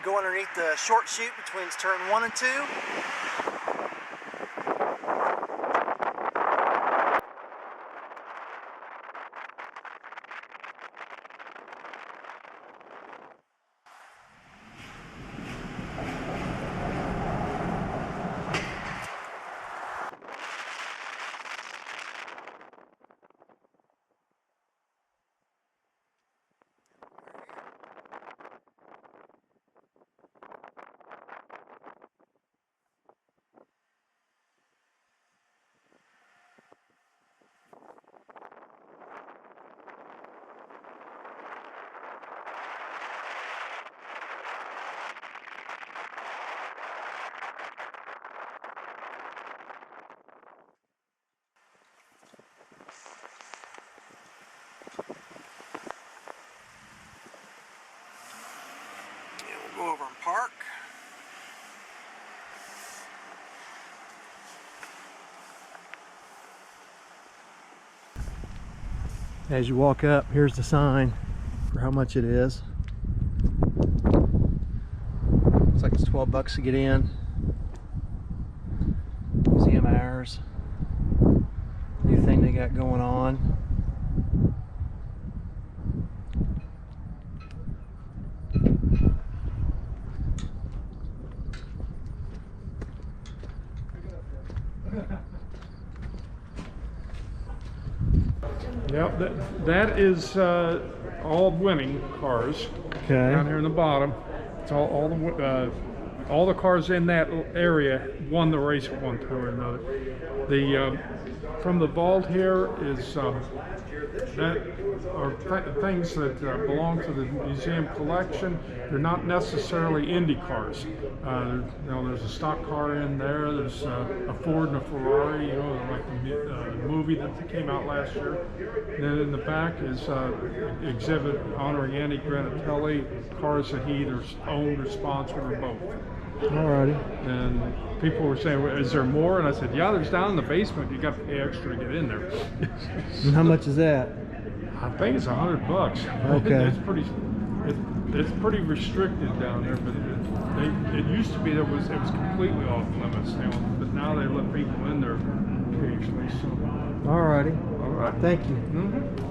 go underneath the short chute between turn 1 and 2. Go over and park. As you walk up, here's the sign for how much it is. Looks like it's $12 to get in. Museum hours. New thing they got going on. Yep, that is all winning cars. Okay. Down here in the bottom, it's all the cars in that area won the race at one time or another. The from the vault here is that are things that belong to the museum collection. They're not necessarily Indy cars. You know, there's a stock car in there. There's a Ford and a Ferrari. You know, like the movie that came out last year. And then in the back is exhibit honoring Andy Granatelli, cars that he either owned or sponsored or both. Alrighty. And people were saying, well, is there more? And I said, yeah, there's down in the basement. You got to pay extra to get in there. And how much is that? I think it's $100. Okay. It's pretty restricted down there, but it used to be it was completely off limits, you know, but now they let people in there occasionally. So. Alrighty. All right. Thank you. Mm-hmm.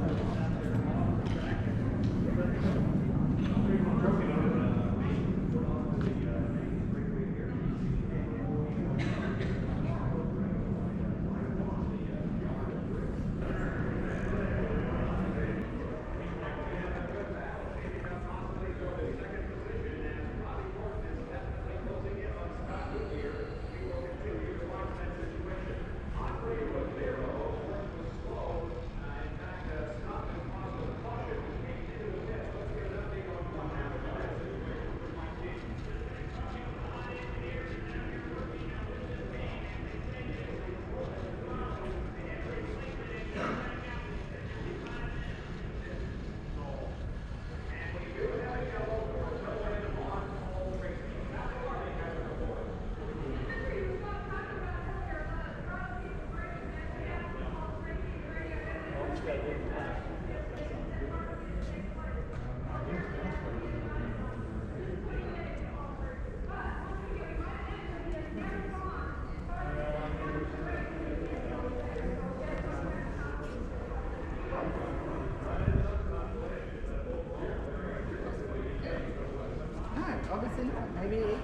18, maybe 18.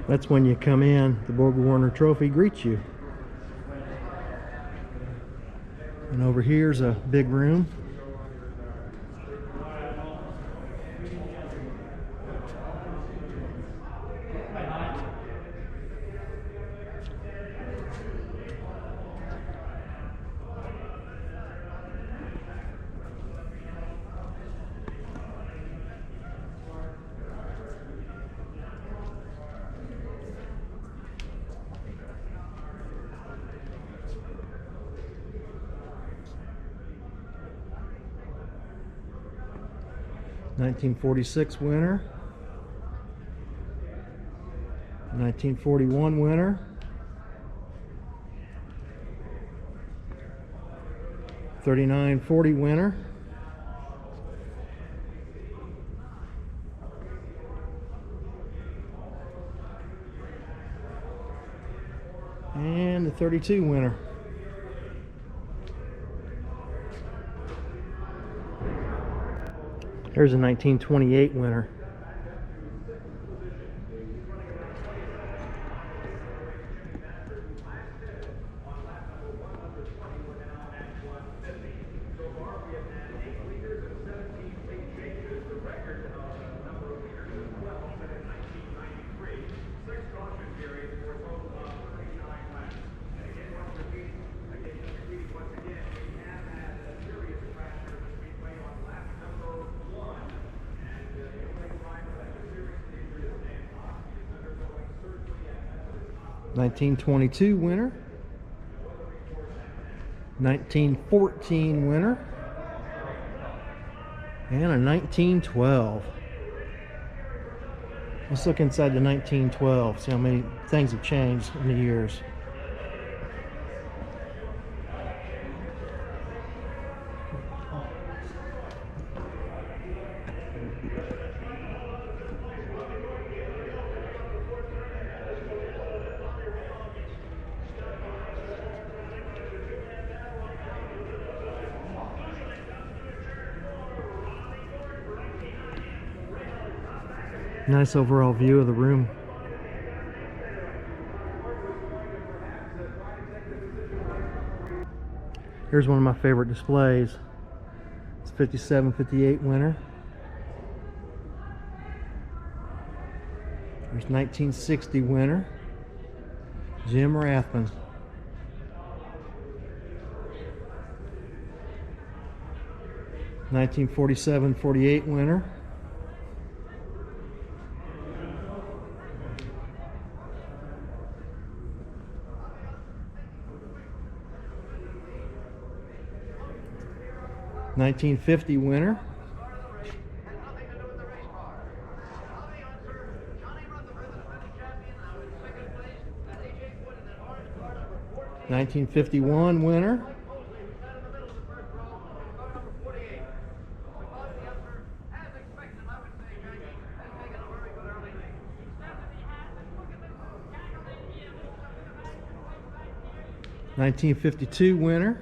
That's when you come in, the Borg Warner Trophy greets you. And over here's a big room. '46 winner, 1941 winner, 39-40 winner, And the 32 winner. There's a 1928 winner. (1922) winner, 1914 winner, and a 1912. Let's look inside the 1912, see how many things have changed in the years. Nice overall view of the room. Here's one of my favorite displays. It's 57-58 winner. There's 1960 winner, Jim Rathman. (1947-48 winner, (1950 winner, (1951 winner, (1952 winner,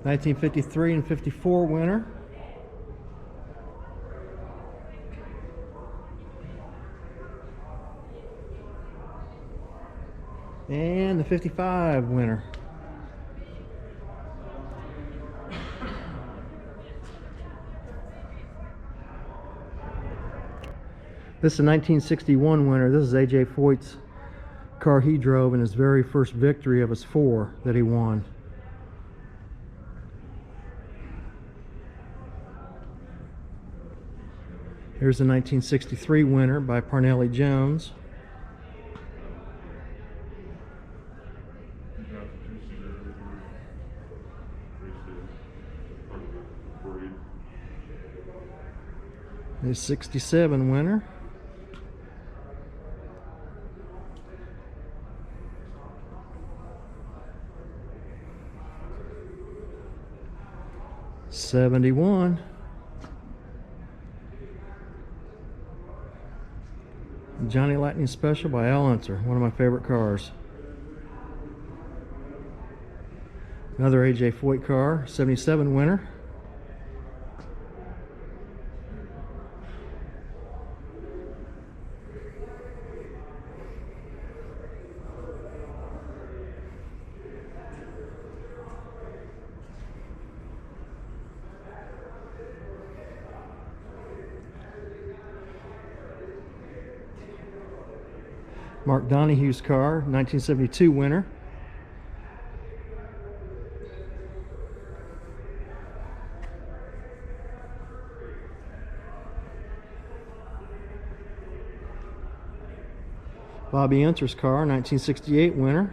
(1953 and 54 winner, and the 55 winner. This is a 1961 winner. This is A.J. Foyt's car he drove in his very first victory of his 4 that he won. Here's the 1963 winner by Parnelli Jones. The 67 winner. '71. Johnny Lightning Special by Al Unser, one of my favorite cars. Another A.J. Foyt car, 77 winner. Mark Donahue's car, 1972 winner. Bobby Unser's car, 1968 winner.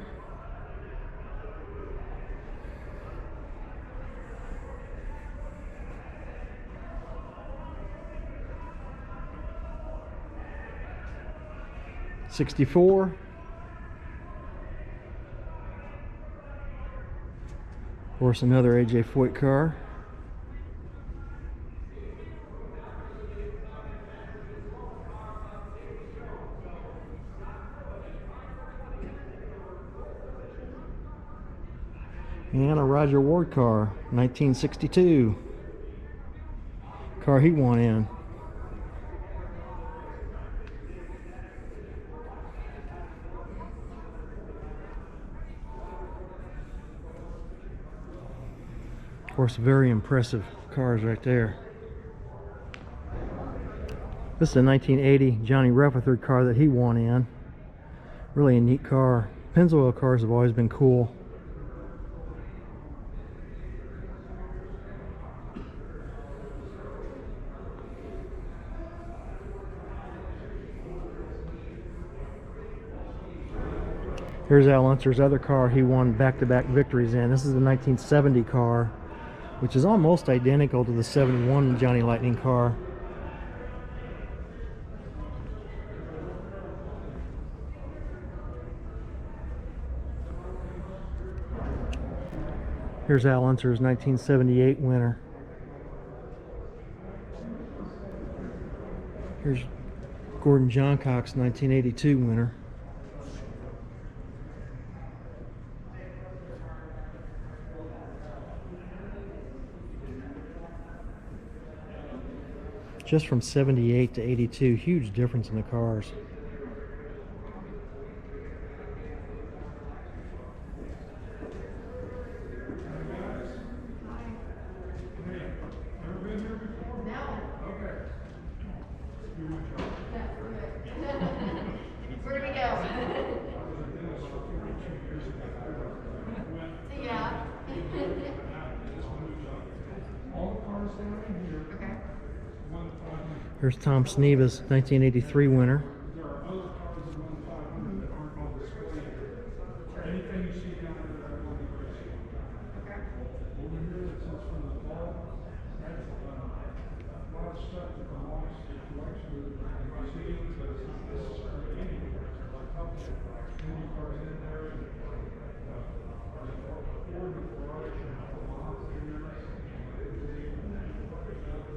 '64. course, another A.J. Foyt car. And a Roger Ward car, 1962. Car he won in. Of course, very impressive cars right there. This is a 1980 Johnny Rutherford car that he won in. Really a neat car. Pennzoil cars have always been cool. Here's Al Unser's other car he won back-to-back victories in. This is the 1970 car, which is almost identical to the 71 Johnny Lightning car. Here's Al Unser's 1978 winner. Here's Gordon Johncock's 1982 winner. Just from 78 to 82, huge difference in the cars. Where do we go? Yeah. Okay. Here's Tom Sneva's 1983 winner.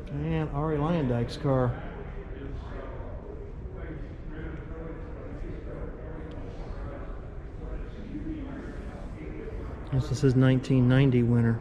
And Ari Leyendijk's car. This is his 1990 winner.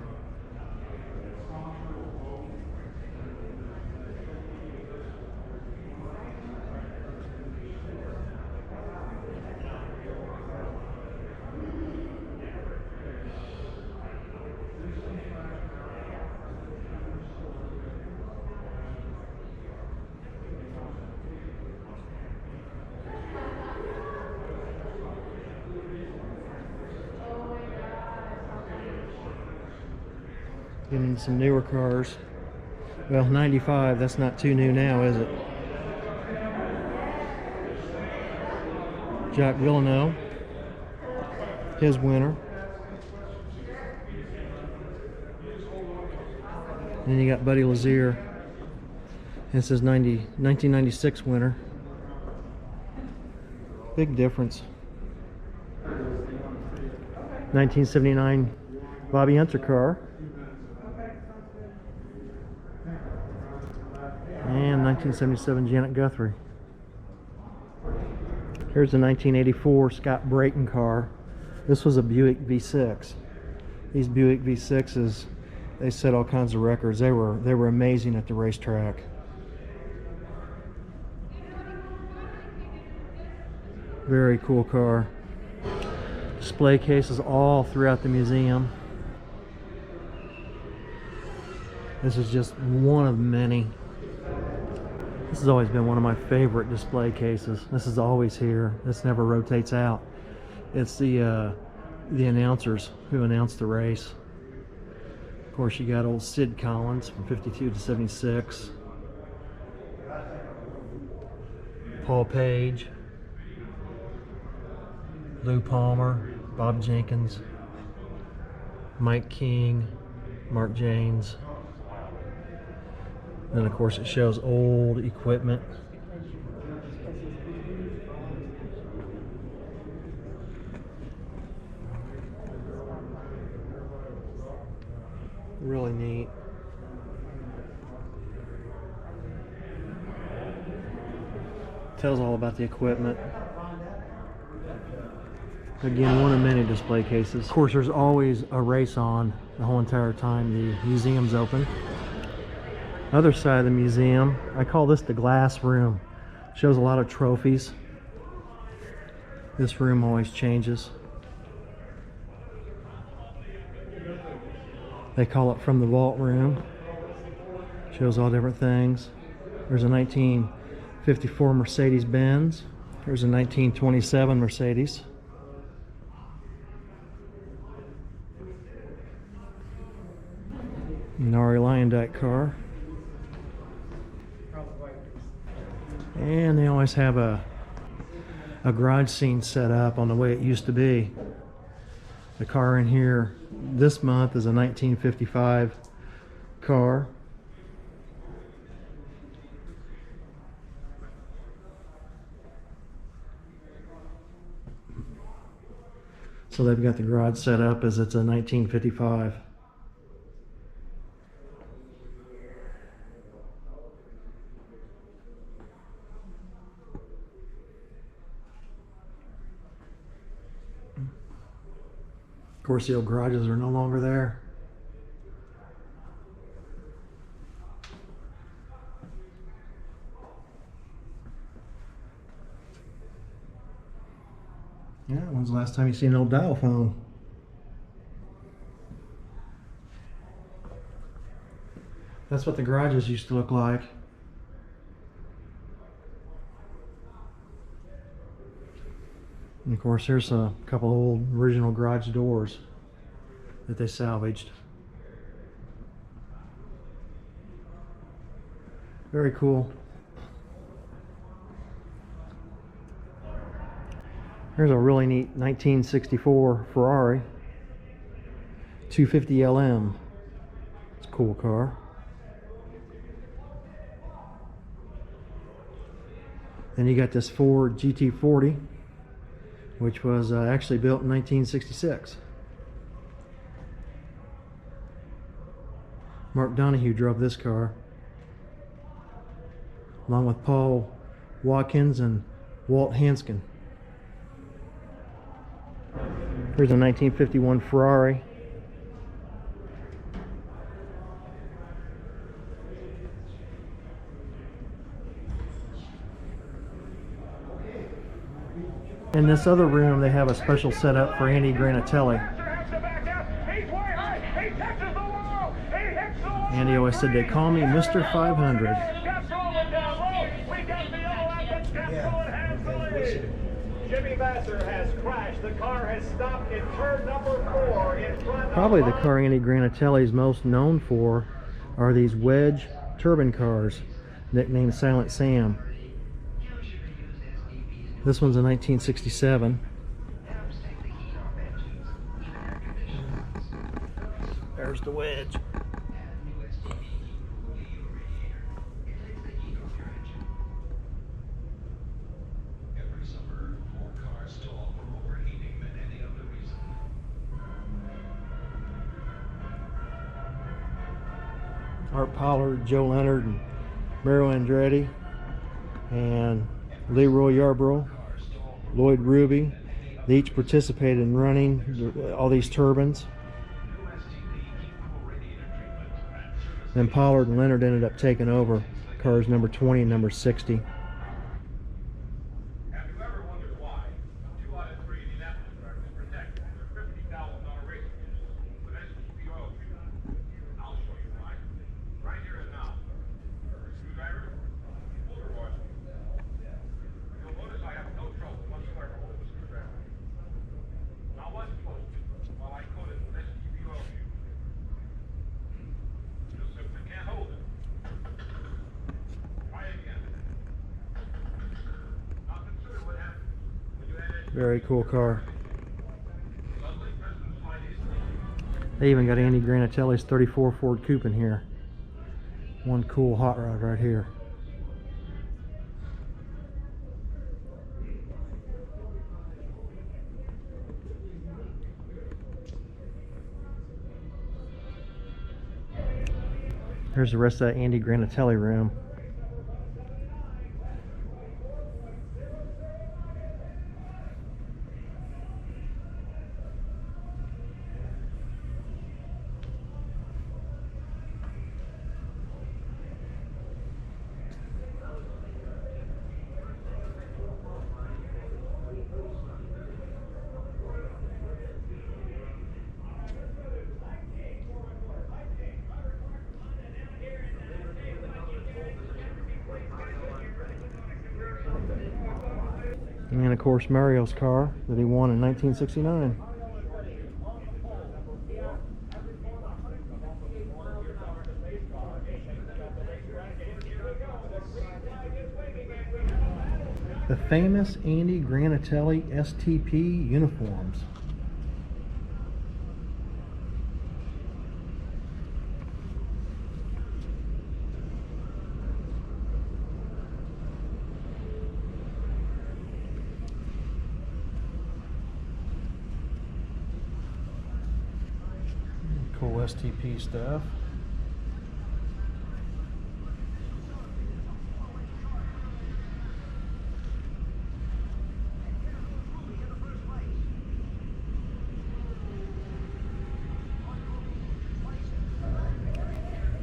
Getting some newer cars. Well, 95, that's not too new now, is it? Jacques Villeneuve, his winner. Then you got Buddy Lazier. This is 1996 winner. Big difference. 1979 Bobby Unser car. And 1977 Janet Guthrie. Here's the 1984 Scott Brayton car. This was a Buick V6. These Buick V6s, they set all kinds of records. They were amazing at the racetrack. Very cool car. Display cases all throughout the museum. This is just one of many. This has always been one of my favorite display cases. This is always here. This never rotates out. It's the announcers who announced the race. Of course, you got old Sid Collins from 52 to 76. Paul Page. Lou Palmer. Bob Jenkins. Mike King. Mark Janes. Then of course it shows old equipment. Really neat. Tells all about the equipment. Again, one of many display cases. Of course, there's always a race on the whole entire time the museum's open. Other side of the museum, I call this the glass room. Shows a lot of trophies. This room always changes. They call it from the vault room. Shows all different things. There's a 1954 Mercedes-Benz. There's a 1927 Mercedes. Nari Lyondike car. And they always have a garage scene set up on the way it used to be. The car in here this month is a 1955 car. So they've got the garage set up as it's a 1955. Of course, the old garages are no longer there. Yeah, when's the last time you seen an old dial phone? That's what the garages used to look like. And of course, here's a couple of old original garage doors that they salvaged. Very cool. Here's a really neat 1964 Ferrari 250 LM. It's a cool car. Then you got this Ford GT40, which was actually built in 1966. Mark Donahue drove this car, along with Paul Watkins and Walt Hanskin. Here's a 1951 Ferrari. In this other room, they have a special setup for Andy Granatelli. Andy always said, they call me Mr. 500. Jimmy Vassar has crashed. The car has stopped in turn number 4 in front. Probably the car Andy Granatelli is most known for are these wedge turbine cars, nicknamed Silent Sam. This one's a 1967. There's the wedge. Art Pollard, Joe Leonard, and Mero Andretti, and Leroy Yarborough, Lloyd Ruby. They each participated in running all these turbines. Then Pollard and Leonard ended up taking over cars number 20 and number 60. Have you ever wondered why 2 out of 3 Indianapolis drivers protect their $50,000 race with SGP oil treatment? I'll show you why. Right here and now. Screwdriver, motor oil. You'll notice I have no trouble whatsoever holding the screwdriver. Now watch closely while I coat it with SGP oil treatment. You simply can't hold it. Try again. Now consider what happens when you add Very cool car. They even got Andy Granatelli's 34 Ford Coupe in here. One cool hot rod right here. Here's the rest of that Andy Granatelli room. And of course Mario's car that he won in 1969. The famous Andy Granatelli STP uniforms. Cool STP stuff.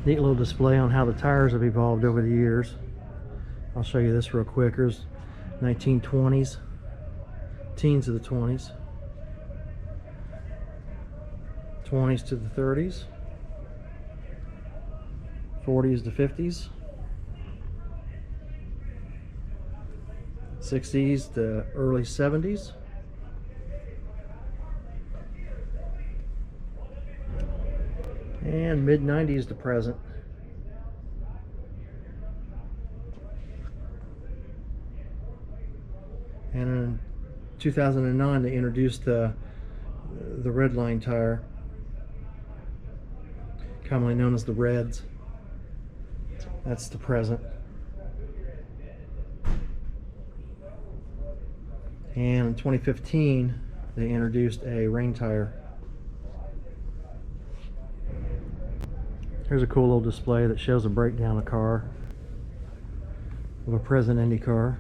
Neat little display on how the tires have evolved over the years. I'll show you this real quick. Here's 1920s, teens of the 20s. 20s to the 30s, 40s to 50s, 60s to early 70s, and mid 90s to present. And in 2009 they introduced the red line tire, commonly known as the Reds. That's the present. And in 2015 they introduced a rain tire. Here's a cool little display that shows a breakdown of a car of a present Indy car.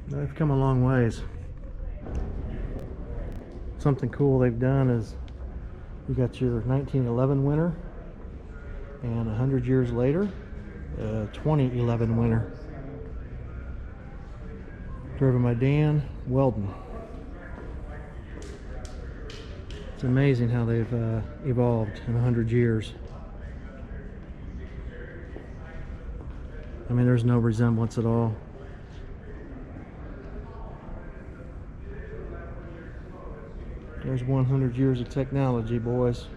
They've come a long ways. Something cool they've done is you got your 1911 winner, and 100 years later, 2011 winner, driven by Dan Weldon. It's amazing how they've evolved in 100 years. I mean, there's no resemblance at all. There's 100 years of technology, boys.